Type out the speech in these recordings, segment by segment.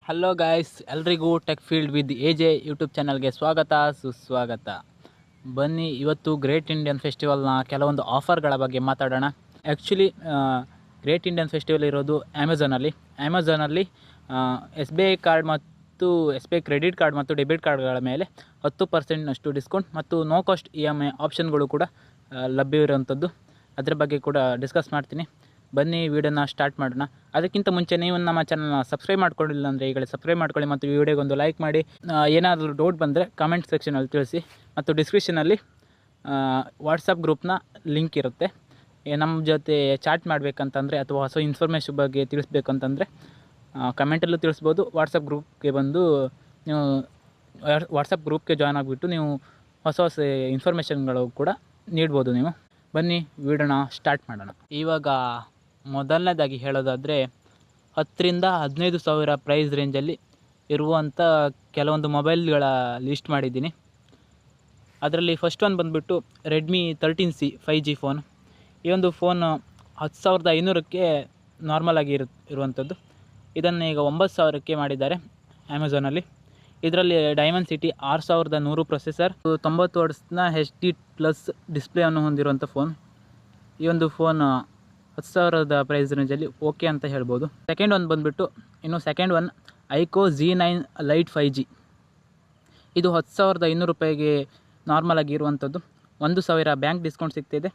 Hello guys, ಎಲ್ರಿಗೂ tech field with AJ YouTube ಚಾನಲ್ಗೆ ಸ್ವಾಗತ ಸುಸ್ವಾಗತ. ಬನ್ನಿ, ಇವತ್ತು ಗ್ರೇಟ್ ಇಂಡಿಯನ್ ಫೆಸ್ಟಿವಲ್ನ ಕೆಲವೊಂದು ಆಫರ್ಗಳ ಬಗ್ಗೆ ಮಾತಾಡೋಣ. ಆ್ಯಕ್ಚುಲಿ ಗ್ರೇಟ್ ಇಂಡಿಯನ್ ಫೆಸ್ಟಿವಲ್ ಇರೋದು ಅಮೆಝಾನಲ್ಲಿ SBI ಕಾರ್ಡ್ ಮತ್ತು SBI ಕ್ರೆಡಿಟ್ ಕಾರ್ಡ್ ಮತ್ತು ಡೆಬಿಟ್ ಕಾರ್ಡ್ಗಳ ಮೇಲೆ 10% ಡಿಸ್ಕೌಂಟ್ ಮತ್ತು ನೋ ಕಾಸ್ಟ್ EMI ಆಪ್ಷನ್ಗಳು ಕೂಡ ಲಭ್ಯವಿರುವಂಥದ್ದು. ಅದರ ಬಗ್ಗೆ ಕೂಡ ಡಿಸ್ಕಸ್ ಮಾಡ್ತೀನಿ. ಬನ್ನಿ ವಿಡಿಯೋನ ಸ್ಟಾರ್ಟ್ ಮಾಡೋಣ. ಅದಕ್ಕಿಂತ ಮುಂಚೆ ನೀವು ನಮ್ಮ ಚಾನಲ್ನ ಸಬ್ಸ್ಕ್ರೈಬ್ ಮಾಡ್ಕೊಂಡಿಲ್ಲ ಅಂದರೆ ಈಗಲೇ ಸಬ್ಸ್ಕ್ರೈಬ್ ಮಾಡ್ಕೊಳ್ಳಿ ಮತ್ತು ವಿಡಿಯೋಗೊಂದು ಲೈಕ್ ಮಾಡಿ. ಏನಾದರೂ ಡೌಟ್ ಬಂದರೆ ಕಮೆಂಟ್ ಸೆಕ್ಷನಲ್ಲಿ ತಿಳಿಸಿ. ಮತ್ತು ಡಿಸ್ಕ್ರಿಪ್ಷನಲ್ಲಿ ವಾಟ್ಸಪ್ ಗ್ರೂಪ್ನ ಲಿಂಕ್ ಇರುತ್ತೆ. ನಮ್ಮ ಜೊತೆ ಚಾಟ್ ಮಾಡಬೇಕಂತಂದರೆ ಅಥವಾ ಹೊಸ ಇನ್ಫಾರ್ಮೇಷನ್ ಬಗ್ಗೆ ತಿಳಿಸ್ಬೇಕಂತಂದರೆ ಕಮೆಂಟಲ್ಲೂ ತಿಳಿಸ್ಬೋದು. ವಾಟ್ಸಪ್ ಗ್ರೂಪ್ಗೆ ಬಂದು ನೀವು ವಾಟ್ಸಪ್ ಗ್ರೂಪ್ಗೆ ಜಾಯ್ನ್ ಆಗಿಬಿಟ್ಟು ನೀವು ಹೊಸ ಹೊಸ ಇನ್ಫಾರ್ಮೇಷನ್ಗಳು ಕೂಡ ನೀಡ್ಬೋದು ನೀವು. ಬನ್ನಿ ವಿಡಿಯೋನ ಸ್ಟಾರ್ಟ್ ಮಾಡೋಣ. ಇವಾಗ ಮೊದಲನೇದಾಗಿ ಹೇಳೋದಾದರೆ 10,000 to 15,000 ಪ್ರೈಸ್ ರೇಂಜಲ್ಲಿ ಇರುವಂಥ ಕೆಲವೊಂದು ಮೊಬೈಲ್ಗಳ ಲಿಸ್ಟ್ ಮಾಡಿದ್ದೀನಿ. ಅದರಲ್ಲಿ ಫಸ್ಟ್ ಒನ್ ಬಂದುಬಿಟ್ಟು ರೆಡ್ಮಿ 13C 5G ಫೋನ್. ಈ ಒಂದು ಫೋನ್ 10,500ಕ್ಕೆ ನಾರ್ಮಲಾಗಿ ಇರುವಂಥದ್ದು. ಇದನ್ನು ಈಗ 9,000ಕ್ಕೆ ಮಾಡಿದ್ದಾರೆ ಅಮೆಝಾನಲ್ಲಿ. ಇದರಲ್ಲಿ ಡೈಮೆನ್ಸಿಟಿ 6100 ಪ್ರೊಸೆಸರ್, 90 Hzನ HD+ ಡಿಸ್ಪ್ಲೇಯನ್ನು ಹೊಂದಿರುವಂಥ ಫೋನ್. ಈ ಒಂದು ಫೋನ್ 10,000 ಪ್ರೈಸ್ ರೇಂಜಲ್ಲಿ ಓಕೆ ಅಂತ ಹೇಳ್ಬೋದು. Second one iQOO Z9 Lite 5G. ಇದು 10,500 ರೂಪಾಯಿಗೆ ನಾರ್ಮಲಾಗಿ ಇರುವಂಥದ್ದು. 1,000 ಬ್ಯಾಂಕ್ ಡಿಸ್ಕೌಂಟ್ ಸಿಗ್ತಿದೆ.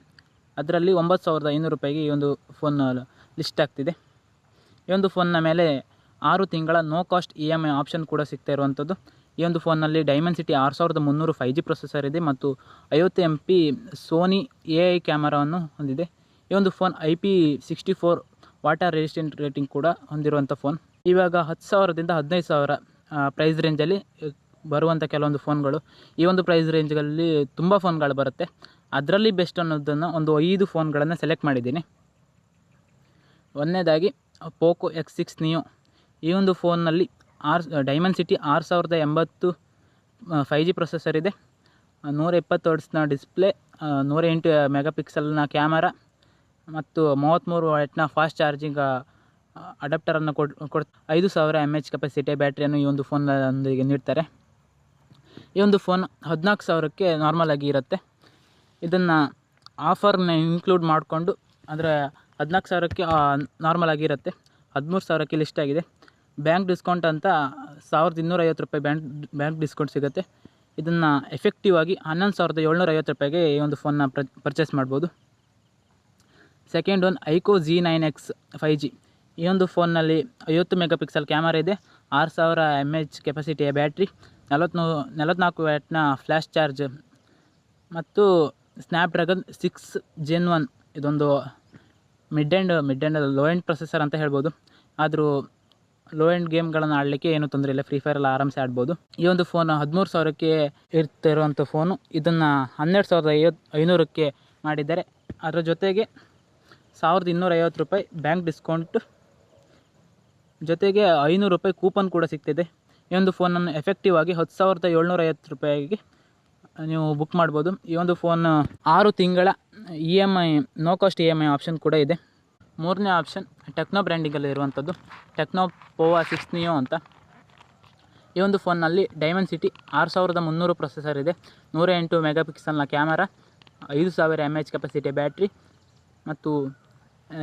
ಅದರಲ್ಲಿ 9,500 ರೂಪಾಯಿಗೆ ಈ ಒಂದು ಫೋನ್ ಲಿಸ್ಟ್ ಆಗ್ತಿದೆ. ಈ ಒಂದು ಫೋನ್ನ ಮೇಲೆ 6 ತಿಂಗಳ ನೋ ಕಾಸ್ಟ್ EMI ಆಪ್ಷನ್ ಕೂಡ ಸಿಗ್ತಾ ಇರುವಂಥದ್ದು. ಈ ಒಂದು ಫೋನ್ನಲ್ಲಿ ಡೈಮೆನ್ಸಿಟಿ 6300 5G ಪ್ರೊಸೆಸರ್ ಇದೆ ಮತ್ತು 50 MP ಸೋನಿ AI ಕ್ಯಾಮರಾವನ್ನು ಹೊಂದಿದೆ. ಈ ಒಂದು phone IP64 water resistant rating ಕೂಡ ಹೊಂದಿರುವಂಥ ಫೋನ್. ಇವಾಗ 10,000ದಿಂದ 15,000 ಪ್ರೈಸ್ ರೇಂಜಲ್ಲಿ ಬರುವಂಥ ಕೆಲವೊಂದು ಫೋನ್ಗಳು. ಈ ಒಂದು ಪ್ರೈಸ್ ರೇಂಜ್ಗಳಲ್ಲಿ ತುಂಬ ಫೋನ್ಗಳು ಬರುತ್ತೆ. ಅದರಲ್ಲಿ ಬೆಸ್ಟ್ ಅನ್ನೋದನ್ನು ಒಂದು 5 ಫೋನ್ಗಳನ್ನು ಸೆಲೆಕ್ಟ್ ಮಾಡಿದ್ದೀನಿ. ಒಂದನೇದಾಗಿ ಪೋಕೋ X6 Neo. ಈ ಒಂದು ಫೋನ್ನಲ್ಲಿ ಡೈಮೆನ್ಸಿಟಿ 6080 5G ಪ್ರೊಸೆಸರ್ ಇದೆ. 120 Hzನ ಡಿಸ್ಪ್ಲೇ, 108 MP ಕ್ಯಾಮರಾ ಮತ್ತು 33 W ಫಾಸ್ಟ್ ಚಾರ್ಜಿಂಗ್ ಅಡಾಪ್ಟರನ್ನು 5000 mAh ಕೆಪಾಸಿಟಿಯ ಬ್ಯಾಟ್ರಿಯನ್ನು ಈ ಒಂದು ಫೋನ್ನೊಂದಿಗೆ ನೀಡ್ತಾರೆ. ಈ ಒಂದು ಫೋನ್ 14,000ಕ್ಕೆ ನಾರ್ಮಲಾಗಿ ಇರುತ್ತೆ. ಇದನ್ನು ಆಫರ್ನ ಇನ್ಕ್ಲೂಡ್ ಮಾಡಿಕೊಂಡು ಅಂದರೆ 14,000ಕ್ಕೆ ನಾರ್ಮಲಾಗಿ ಇರುತ್ತೆ. 13,000ಕ್ಕೆ ಲಿಸ್ಟ್ ಆಗಿದೆ. ಬ್ಯಾಂಕ್ ಡಿಸ್ಕೌಂಟ್ ಅಂತ 1,250 ರೂಪಾಯಿ ಬ್ಯಾಂಕ್ ಡಿಸ್ಕೌಂಟ್ ಸಿಗುತ್ತೆ. ಇದನ್ನು ಎಫೆಕ್ಟಿವ್ ಆಗಿ 11,750 ರೂಪಾಯಿಗೆ ಈ ಒಂದು ಫೋನ್ನ ಪರ್ಚೇಸ್ ಮಾಡ್ಬೋದು. Second one iQOO Z9X 5G. ಈ ಒಂದು ಫೋನ್ನಲ್ಲಿ 50 MP ಕ್ಯಾಮರಾ ಇದೆ, 6000 mAh ಕೆಪಾಸಿಟಿಯ ಬ್ಯಾಟ್ರಿ, 44 W ಫ್ಲ್ಯಾಶ್ ಚಾರ್ಜ್ ಮತ್ತು ಸ್ನ್ಯಾಪ್ಡ್ರ್ಯಾಗನ್ 6 Gen 1. ಇದೊಂದು mid and low end processor ಅಂತ ಹೇಳ್ಬೋದು. ಆದರೂ ಲೋ ಎಂಡ್ ಗೇಮ್ಗಳನ್ನು ಆಡಲಿಕ್ಕೆ ಏನೂ ತೊಂದರೆ ಇಲ್ಲ. ಫ್ರೀ ಫೈರ್ ಎಲ್ಲ ಆರಾಮ್ಸೆ ಆಡ್ಬೋದು. ಈ ಒಂದು ಫೋನ್ 13,000ಕ್ಕೆ ಇರುವಂಥ ಫೋನು. ಇದನ್ನು 12,500ಕ್ಕೆ ಮಾಡಿದ್ದಾರೆ. ಅದರ ಜೊತೆಗೆ 1,250 ರೂಪಾಯಿ ಬ್ಯಾಂಕ್ ಡಿಸ್ಕೌಂಟ್ ಜೊತೆಗೆ 500 ರೂಪಾಯಿ ಕೂಪನ್ ಕೂಡ ಸಿಗ್ತಿದೆ. ಈ ಒಂದು ಫೋನನ್ನು ಎಫೆಕ್ಟಿವ್ ಆಗಿ 10,750 ರೂಪಾಯಿಗೆ ನೀವು ಬುಕ್ ಮಾಡ್ಬೋದು. ಈ ಒಂದು ಫೋನ್ 6 ತಿಂಗಳ EMI no cost EMI option ಕೂಡ ಇದೆ. ಮೂರನೇ ಆಪ್ಷನ್ ಟೆಕ್ನೋ ಬ್ರ್ಯಾಂಡಿಂಗಲ್ಲಿ ಇರುವಂಥದ್ದು ಟೆಕ್ನೋ ಪೋವಾ 6 Neo ಅಂತ. ಈ ಒಂದು ಫೋನ್ನಲ್ಲಿ ಡೈಮೆನ್ಸಿಟಿ 6300 ಪ್ರೊಸೆಸರ್ ಇದೆ, 108 MP ಕ್ಯಾಮರಾ, 5000 mAh ಕೆಪಾಸಿಟಿಯ ಬ್ಯಾಟ್ರಿ ಮತ್ತು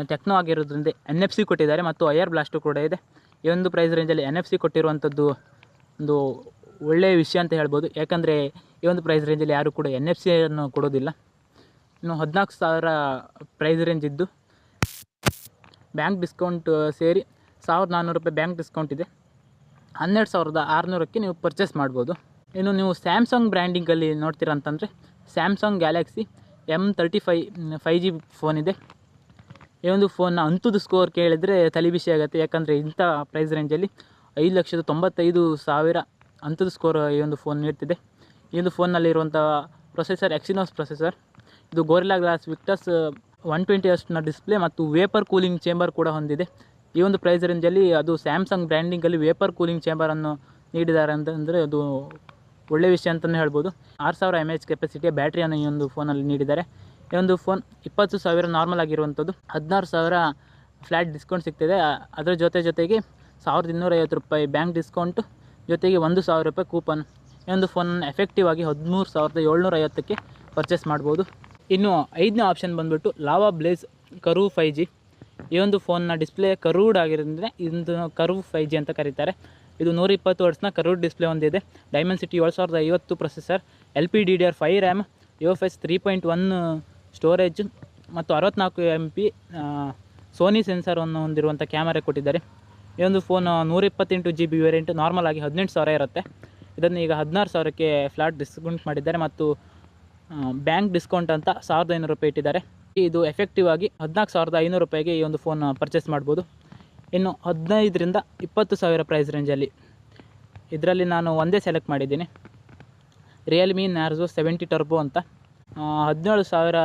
ಟೆಕ್ನೋ ಆಗಿರೋದ್ರಿಂದ NFC ಕೊಟ್ಟಿದ್ದಾರೆ ಮತ್ತು ಐಆರ್ ಬ್ಲಾಸ್ಟು ಕೂಡ ಇದೆ. ಈ ಒಂದು ಪ್ರೈಸ್ ರೇಂಜಲ್ಲಿ NFC ಕೊಟ್ಟಿರುವಂಥದ್ದು ಒಂದು ಒಳ್ಳೆಯ ವಿಷಯ ಅಂತ ಹೇಳ್ಬೋದು. ಯಾಕಂದರೆ ಈ ಒಂದು ಪ್ರೈಸ್ ರೇಂಜಲ್ಲಿ ಯಾರೂ ಕೂಡ NFC ಕೊಡೋದಿಲ್ಲ. ಇನ್ನು 14,000 ಪ್ರೈಸ್ ರೇಂಜ್ ಇದ್ದು ಬ್ಯಾಂಕ್ ಡಿಸ್ಕೌಂಟ್ ಸೇರಿ 1,400 ರೂಪಾಯಿ ಬ್ಯಾಂಕ್ ಡಿಸ್ಕೌಂಟ್ ಇದೆ. 12,600ಕ್ಕೆ ನೀವು ಪರ್ಚೇಸ್ ಮಾಡ್ಬೋದು. ಇನ್ನು ನೀವು ಸ್ಯಾಮ್ಸಂಗ್ ಬ್ರ್ಯಾಂಡಿಂಗಲ್ಲಿ ನೋಡ್ತೀರ ಅಂತಂದರೆ Samsung Galaxy M35 5G phone ಇದೆ. ಈ ಒಂದು ಫೋನ್ನ ಅಂಥದ್ದು ಸ್ಕೋರ್ ಕೇಳಿದರೆ ತಲೆ ಬಿಸಿ ಆಗುತ್ತೆ. ಯಾಕಂದರೆ ಇಂಥ ಪ್ರೈಸ್ ರೇಂಜಲ್ಲಿ 5,95,000 ಅಂಥದ್ದು ಸ್ಕೋರ್ ಈ ಒಂದು ಫೋನ್ ನೀಡ್ತಿದೆ. ಈ ಒಂದು ಫೋನ್ನಲ್ಲಿರುವಂಥ ಪ್ರೊಸೆಸರ್ ಎಕ್ಸಿನೋಸ್ ಪ್ರೊಸೆಸರ್. ಇದು ಗೋರಿಲ್ಲಾ ಗ್ಲಾಸ್ ವಿಕ್ಟಸ್ 120 Hzನ ಡಿಸ್ಪ್ಲೇ ಮತ್ತು ವೇಪರ್ ಕೂಲಿಂಗ್ ಚೇಂಬರ್ ಕೂಡ ಹೊಂದಿದೆ. ಈ ಒಂದು ಪ್ರೈಸ್ ರೇಂಜಲ್ಲಿ ಅದು ಸ್ಯಾಮ್ಸಂಗ್ ಬ್ರ್ಯಾಂಡಿಂಗಲ್ಲಿ ವೇಪರ್ ಕೂಲಿಂಗ್ ಚೇಂಬರನ್ನು ನೀಡಿದ್ದಾರೆ ಅಂತಂದರೆ ಅದು ಒಳ್ಳೆಯ ವಿಷಯ ಅಂತಲೇ ಹೇಳ್ಬೋದು. 6000 mAh ಕೆಪಾಸಿಟಿಯ ಬ್ಯಾಟ್ರಿಯನ್ನು ಈ ಒಂದು ಫೋನಲ್ಲಿ ನೀಡಿದ್ದಾರೆ. ಈ ಒಂದು ಫೋನ್ 20,000 ನಾರ್ಮಲ್ ಆಗಿರುವಂಥದ್ದು, 16,000 ಫ್ಲ್ಯಾಟ್ ಡಿಸ್ಕೌಂಟ್ ಸಿಗ್ತಿದೆ. ಅದರ ಜೊತೆಗೆ ₹1250 ಬ್ಯಾಂಕ್ ಡಿಸ್ಕೌಂಟು ಜೊತೆಗೆ ₹1,000 ಕೂಪನ್. ಈ ಒಂದು ಫೋನನ್ನು ಎಫೆಕ್ಟಿವ್ ಆಗಿ 13,750ಕ್ಕೆ ಪರ್ಚೇಸ್ ಮಾಡ್ಬೋದು. ಇನ್ನು 5ನೇ ಆಪ್ಷನ್ ಬಂದುಬಿಟ್ಟು ಲಾವಾ ಬ್ಲೇಜ್ ಕರ್ವ್ 5G. ಈ ಒಂದು ಫೋನ್ನ ಡಿಸ್ಪ್ಲೇ ಕರ್ವ್ಡ್ ಆಗಿರೋದ್ರಿಂದ ಇದನ್ನು ಕರ್ವ್ 5G ಅಂತ ಕರೀತಾರೆ. ಇದು 120 ಹರ್ಟ್ಸ್ನ ಕರ್ವ್ಡ್ ಡಿಸ್ಪ್ಲೇ ಹೊಂದಿದೆ. Dimensity 7050 processor, LPDDR5 RAM, UFS 3.1 storage ಮತ್ತು 64 MP ಸೋನಿ ಸೆನ್ಸರನ್ನು ಹೊಂದಿರುವಂಥ ಕ್ಯಾಮರಾ ಕೊಟ್ಟಿದ್ದಾರೆ. ಈ ಒಂದು ಫೋನ್ 128 GB ವೇರಿಯಂಟ್ ನಾರ್ಮಲ್ ಆಗಿ 18,000 ಇರುತ್ತೆ. ಇದನ್ನು ಈಗ 16,000ಕ್ಕೆ ಫ್ಲಾಟ್ ಡಿಸ್ಕೌಂಟ್ ಮಾಡಿದ್ದಾರೆ ಮತ್ತು ಬ್ಯಾಂಕ್ ಡಿಸ್ಕೌಂಟ್ ಅಂತ ₹1,500 ಇಟ್ಟಿದ್ದಾರೆ. ಇದು ಎಫೆಕ್ಟಿವ್ ಆಗಿ ₹14,500ಗೆ ಈ ಒಂದು ಫೋನ್ ಪರ್ಚೇಸ್ ಮಾಡ್ಬೋದು. ಇನ್ನು 15ರಿಂದ 20,000 ಪ್ರೈಸ್ ರೇಂಜಲ್ಲಿ ಇದರಲ್ಲಿ ನಾನು ಒಂದೇ ಸೆಲೆಕ್ಟ್ ಮಾಡಿದ್ದೀನಿ, ರಿಯಲ್ಮಿ ನ್ಯಾರ್ಝೋ 70 ಟರ್ಬೋ ಅಂತ. 17,000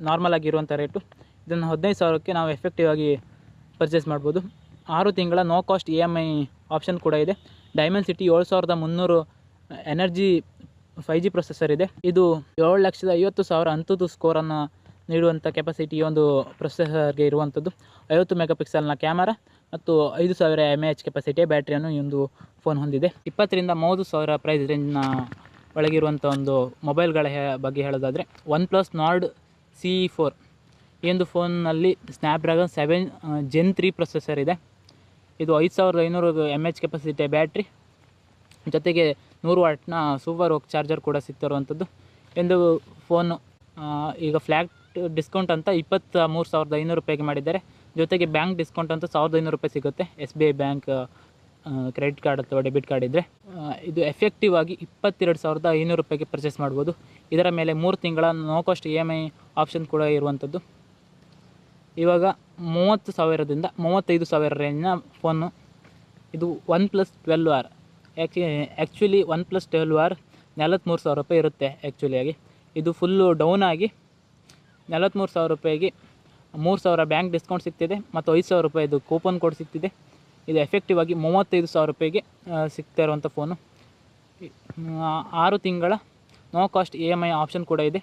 ನಾರ್ಮಲ್ ಆಗಿರುವಂಥ ರೇಟು. ಇದನ್ನು 15,000ಕ್ಕೆ ನಾವು ಎಫೆಕ್ಟಿವ್ ಆಗಿ ಪರ್ಚೇಸ್ ಮಾಡ್ಬೋದು. 6 ತಿಂಗಳ ನೋ ಕಾಸ್ಟ್ EMI ಆಪ್ಷನ್ ಕೂಡ ಇದೆ. ಡೈಮೆನ್ಸಿಟಿ 7300 ಎನರ್ಜಿ 5G ಪ್ರೊಸೆಸರ್ ಇದೆ. ಇದು 7,50,000 ಅಂತದ್ದು ಸ್ಕೋರನ್ನು ನೀಡುವಂಥ ಕೆಪಾಸಿಟಿ ಒಂದು ಪ್ರೊಸೆಸರ್ಗೆ ಇರುವಂಥದ್ದು. 50 ಮೆಗಾಪಿಕ್ಸೆಲ್ನ ಕ್ಯಾಮರಾ ಮತ್ತು 5,000 mAh ಕೆಪಾಸಿಟಿಯ ಬ್ಯಾಟ್ರಿಯನ್ನು ಈ ಒಂದು ಫೋನ್ ಹೊಂದಿದೆ. 20ರಿಂದ 30,000 ಪ್ರೈಸ್ ರೇಂಜ್ನ ಒಳಗಿರುವಂಥ ಒಂದು ಮೊಬೈಲ್ಗಳ ಬಗ್ಗೆ ಹೇಳೋದಾದರೆ OnePlus Nord CE4. ಈ ಒಂದು ಫೋನ್ನಲ್ಲಿ ಸ್ನ್ಯಾಪ್ಡ್ರ್ಯಾಗನ್ 7 Gen 3 ಪ್ರೊಸೆಸರ್ ಇದೆ. ಇದು 5,500 mAh ಕೆಪಾಸಿಟಿಯ ಬ್ಯಾಟ್ರಿ ಜೊತೆಗೆ 100 ವಾಟ್ನ ಸೂಪರ್ ವೋಕ್ ಚಾರ್ಜರ್ ಕೂಡ ಸಿಗ್ತಿರುವಂಥದ್ದು. ಒಂದು ಫೋನು ಈಗ ಫ್ಲ್ಯಾಟ್ ಡಿಸ್ಕೌಂಟ್ ಅಂತ 23,500 ಮಾಡಿದ್ದಾರೆ. ಜೊತೆಗೆ ಬ್ಯಾಂಕ್ ಡಿಸ್ಕೌಂಟ್ ಅಂತ ₹1,500 ಸಿಗುತ್ತೆ. SBI ಬ್ಯಾಂಕ್ ಕ್ರೆಡಿಟ್ ಕಾರ್ಡ್ ಅಥವಾ ಡೆಬಿಟ್ ಕಾರ್ಡ್ ಇದ್ದರೆ. ಇದು ಎಫೆಕ್ಟಿವ್ ಆಗಿ 22,500ಗೆ ಪರ್ಚೇಸ್ ಮಾಡ್ಬೋದು. ಇದರ ಮೇಲೆ 3 ತಿಂಗಳ ನೋ ಕಾಸ್ಟ್ EMI ಆಪ್ಷನ್ ಕೂಡ ಇರುವಂಥದ್ದು. ಇವಾಗ 30,000ದಿಂದ 35,000 ರೇಂಜ್ನ ಫೋನು. ಇದು OnePlus 12R. Actually OnePlus 12R ₹43,000 ಇರುತ್ತೆ ಆ್ಯಕ್ಚುಲಿಯಾಗಿ. ಇದು ಫುಲ್ಲು ಡೌನ್ ಆಗಿ ₹43,000ಗೆ 3,000 ಬ್ಯಾಂಕ್ ಡಿಸ್ಕೌಂಟ್ ಸಿಗ್ತಿದೆ ಮತ್ತು ₹5,000 ಕೂಪನ್ ಕೋಡ್ ಸಿಗ್ತಿದೆ. ಇದು ಎಫೆಕ್ಟಿವ್ ಆಗಿ ₹35,000ಗೆ ಸಿಗ್ತಾ ಇರುವಂಥ ಫೋನು. 6 ತಿಂಗಳ ನೋ ಕಾಸ್ಟ್ EMI ಆಪ್ಷನ್ ಕೂಡ ಇದೆ.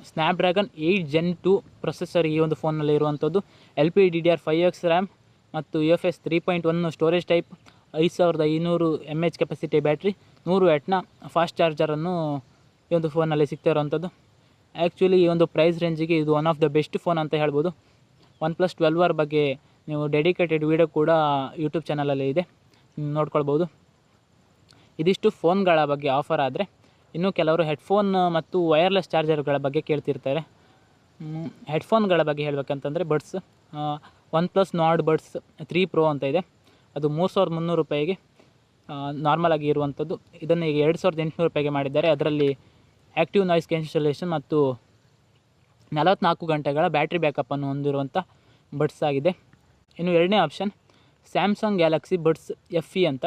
ಸ್ನ್ಯಾಪ್ಡ್ರ್ಯಾಗನ್ 8 Gen 2 ಪ್ರೊಸೆಸರ್ ಈ ಒಂದು ಫೋನ್ನಲ್ಲಿ ಇರುವಂಥದ್ದು. LPDDR5X ರ್ಯಾಮ್ ಮತ್ತು UFS 3.1 storage type, 5,500 mAh capacity battery, 100 ವ್ಯಾಟ್ನ ಫಾಸ್ಟ್ ಚಾರ್ಜರನ್ನು ಈ ಒಂದು ಫೋನಲ್ಲಿ ಸಿಗ್ತಾ ಇರುವಂಥದ್ದು. ಆ್ಯಕ್ಚುಲಿ ಈ ಒಂದು ಪ್ರೈಸ್ ರೇಂಜಿಗೆ ಇದು one of the best phone ಅಂತ ಹೇಳ್ಬೋದು. OnePlus 12R ಬಗ್ಗೆ ನೀವು ಡೆಡಿಕೇಟೆಡ್ ವೀಡಿಯೋ ಕೂಡ ಯೂಟ್ಯೂಬ್ ಚಾನಲಲ್ಲಿ ಇದೆ, ನೋಡ್ಕೊಳ್ಬೋದು. ಇದಿಷ್ಟು ಫೋನ್ಗಳ ಬಗ್ಗೆ ಆಫರ್ ಆದರೆ, ಇನ್ನೂ ಕೆಲವರು ಹೆಡ್ಫೋನ್ ಮತ್ತು ವೈರ್ಲೆಸ್ ಚಾರ್ಜರ್ಗಳ ಬಗ್ಗೆ ಕೇಳ್ತಿರ್ತಾರೆ. ಹೆಡ್ಫೋನ್ಗಳ ಬಗ್ಗೆ ಹೇಳಬೇಕಂತಂದರೆ buds OnePlus Nord Buds 3 Pro ಅಂತ ಇದೆ. ಅದು ₹3,300ಗೆ ನಾರ್ಮಲ್ ಆಗಿ ಇರುವಂಥದ್ದು. ಇದನ್ನು ಈಗ ₹2,800ಗೆ ಮಾಡಿದ್ದಾರೆ. ಅದರಲ್ಲಿ ಆ್ಯಕ್ಟಿವ್ ನಾಯ್ಸ್ ಕ್ಯಾನ್ಸಲೇಷನ್ ಮತ್ತು 44 ಗಂಟೆಗಳ ಬ್ಯಾಟ್ರಿ ಬ್ಯಾಕಪ್ಪನ್ನು ಹೊಂದಿರುವಂಥ ಬಡ್ಸ್ ಆಗಿದೆ. ಇನ್ನು 2ನೇ option Samsung Galaxy buds FE ಅಂತ.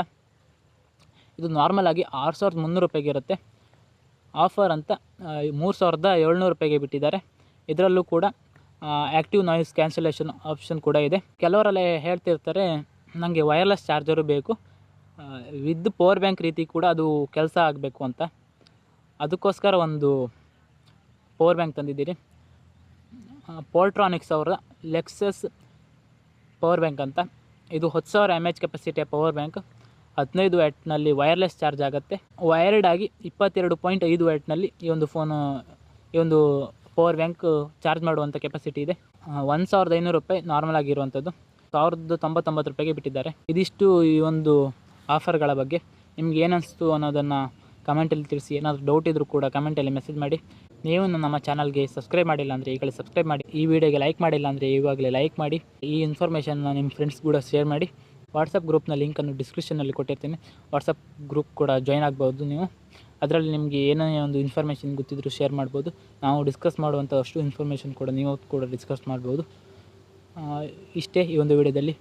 ಇದು ನಾರ್ಮಲ್ ಆಗಿ ₹6,300ಗೆ ಇರುತ್ತೆ. ಆಫರ್ ಅಂತ ₹3,700ಗೆ ಬಿಟ್ಟಿದ್ದಾರೆ. ಇದರಲ್ಲೂ ಕೂಡ ಆ್ಯಕ್ಟಿವ್ ನಾಯ್ಸ್ ಕ್ಯಾನ್ಸಲೇಷನ್ ಆಪ್ಷನ್ ಕೂಡ ಇದೆ. ಕೆಲವರೆಲ್ಲ ಹೇಳ್ತಿರ್ತಾರೆ ನನಗೆ ವೈರ್ಲೆಸ್ ಚಾರ್ಜರು ಬೇಕು, ವಿತ್ ಪವರ್ ಬ್ಯಾಂಕ್ ರೀತಿ ಕೂಡ ಅದು ಕೆಲಸ ಆಗಬೇಕು ಅಂತ. ಅದಕ್ಕೋಸ್ಕರ ಒಂದು ಪವರ್ ಬ್ಯಾಂಕ್ ತಂದಿದ್ದೀರಿ. ಪೋಲ್ಟ್ರಾನಿಕ್ಸ್ ಅವರ ಲೆಕ್ಸಸ್ ಪವರ್ ಬ್ಯಾಂಕ್ ಅಂತ. ಇದು 10,000 mAh ಕೆಪಾಸಿಟಿಯ ಪವರ್ ಬ್ಯಾಂಕ್. 15 ವ್ಯಾಟ್ನಲ್ಲಿ ವೈರ್ಲೆಸ್ ಚಾರ್ಜ್ ಆಗುತ್ತೆ. ವೈರ್ಡ್ ಆಗಿ 22.5 ವ್ಯಾಟ್ನಲ್ಲಿ ಈ ಒಂದು ಫೋನು, ಈ ಒಂದು ಪವರ್ ಬ್ಯಾಂಕ್ ಚಾರ್ಜ್ ಮಾಡುವಂಥ ಕೆಪಾಸಿಟಿ ಇದೆ. ₹1,500 ನಾರ್ಮಲ್ ಆಗಿರುವಂಥದ್ದು. ₹1,099ಗೆ ಬಿಟ್ಟಿದ್ದಾರೆ. ಇದಿಷ್ಟು ಈ ಒಂದು ಆಫರ್ಗಳ ಬಗ್ಗೆ. ನಿಮ್ಗೆ ಏನಿಸ್ತು ಅನ್ನೋದನ್ನು ಕಮೆಂಟಲ್ಲಿ ತಿಳಿಸಿ. ಏನಾದರೂ ಡೌಟ್ ಇದ್ದರೂ ಕೂಡ ಕಮೆಂಟಲ್ಲಿ ಮೆಸೇಜ್ ಮಾಡಿ. ನೀವು ನಮ್ಮ ಚಾನಲ್ಗೆ ಸಬ್ಸ್ಕ್ರೈಬ್ ಮಾಡಿಲ್ಲ ಅಂದರೆ ಈಗಲೇ ಸಬ್ಸ್ಕ್ರೈಬ್ ಮಾಡಿ. ಈ ವಿಡಿಯೋಗೆ ಲೈಕ್ ಮಾಡಿಲ್ಲ ಅಂದರೆ ಇವಾಗಲೇ ಲೈಕ್ ಮಾಡಿ. ಈ ಇನ್ಫಾರ್ಮೇಷನ್ನ ನಿಮ್ಮ ಫ್ರೆಂಡ್ಸ್ ಕೂಡ ಶೇರ್ ಮಾಡಿ. ವಾಟ್ಸಪ್ ಗ್ರೂಪ್ನ ಲಿಂಕನ್ನು ಡಿಸ್ಕ್ರಿಪ್ಷನಲ್ಲಿ ಕೊಟ್ಟಿರ್ತೀನಿ. ವಾಟ್ಸಪ್ ಗ್ರೂಪ್ ಕೂಡ ಜಾಯ್ನ್ ಆಗ್ಬೋದು ನೀವು. ಅದರಲ್ಲಿ ನಿಮಗೆ ಏನೇ ಒಂದು ಇನ್ಫಾರ್ಮೇಷನ್ ಗೊತ್ತಿದ್ದರೂ ಶೇರ್ ಮಾಡ್ಬೋದು. ನಾವು ಡಿಸ್ಕಸ್ ಮಾಡುವಂಥ ಅಷ್ಟು ಇನ್ಫಾರ್ಮೇಷನ್ ಕೂಡ ನೀವು ಕೂಡ ಡಿಸ್ಕಸ್ ಮಾಡ್ಬೋದು. ಇಷ್ಟೇ ಈ ಒಂದು ವಿಡಿಯೋದಲ್ಲಿ.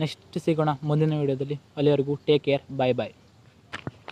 ನೆಕ್ಸ್ಟ್ ಸಿಗೋಣ ಮುಂದಿನ ವಿಡಿಯೋದಲ್ಲಿ. ಅಲ್ಲಿವರೆಗೂ ಟೇಕ್ ಕೇರ್, ಬಾಯ್ ಬಾಯ್.